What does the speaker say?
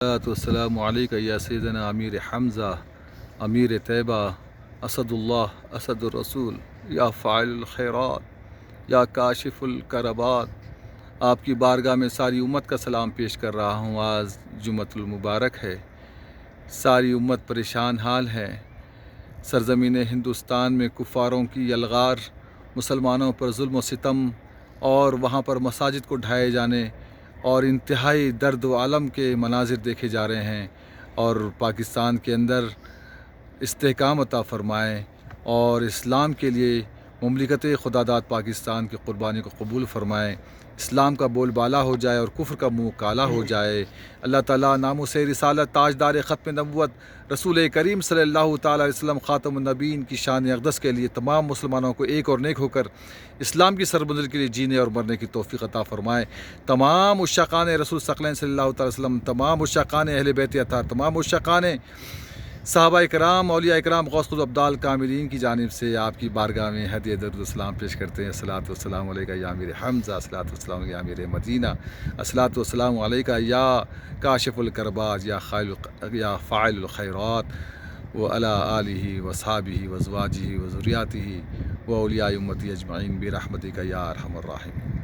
والسلام علیکہ یا سیدنا امیر حمزہ امیر طیبہ اسد اللہ اسد الرسول یا فاعل الخیرات یا کاشف الکربات۔ آپ کی بارگاہ میں ساری امت کا سلام پیش کر رہا ہوں۔ آج جمعۃ المبارک ہے، ساری امت پریشان حال ہے۔ سرزمین ہندوستان میں کفاروں کی یلغار، مسلمانوں پر ظلم و ستم اور وہاں پر مساجد کو ڈھائے جانے اور انتہائی درد و علم کے مناظر دیکھے جا رہے ہیں، اور پاکستان کے اندر استحکام عطا فرمائے اور اسلام کے لیے مملکت خداداد پاکستان کی قربانی کو قبول فرمائے، اسلام کا بول بالا ہو جائے اور کفر کا منہ کالا ہو جائے۔ اللہ تعالیٰ ناموس رسالت، تاجدار ختم نبوت، رسول کریم صلی اللہ تعالیٰ علیہ وسلم خاتم النبیین کی شان اقدس کے لیے تمام مسلمانوں کو ایک اور نیک ہو کر اسلام کی سربلندی کے لیے جینے اور مرنے کی توفیق عطا فرمائے۔ تمام عشاقان رسول ثقلین صلی اللہ تعالیٰ علیہ وسلم، تمام عشاقان اہل بیت اطہار، تمام عشاقان صحابہ کرام، اولیاء کرام، غوث قطب ابدال کاملین کی جانب سے آپ کی بارگاہ میں ہدیہ درود السلام پیش کرتے ہیں۔ الصلاۃ والسلام علیکہ یا امیر حمزہ، الصلاۃ والسلام علیکہ یا امیر مدینہ، الصلاۃ والسلام علیکہ یا کاشف الکربات یا فاعل الخیرات، وعلی آلہ وصحابہ وازواجہ وذریاتہ واولیاء امتی اجمعین برحمتک یا ارحم الراحمین۔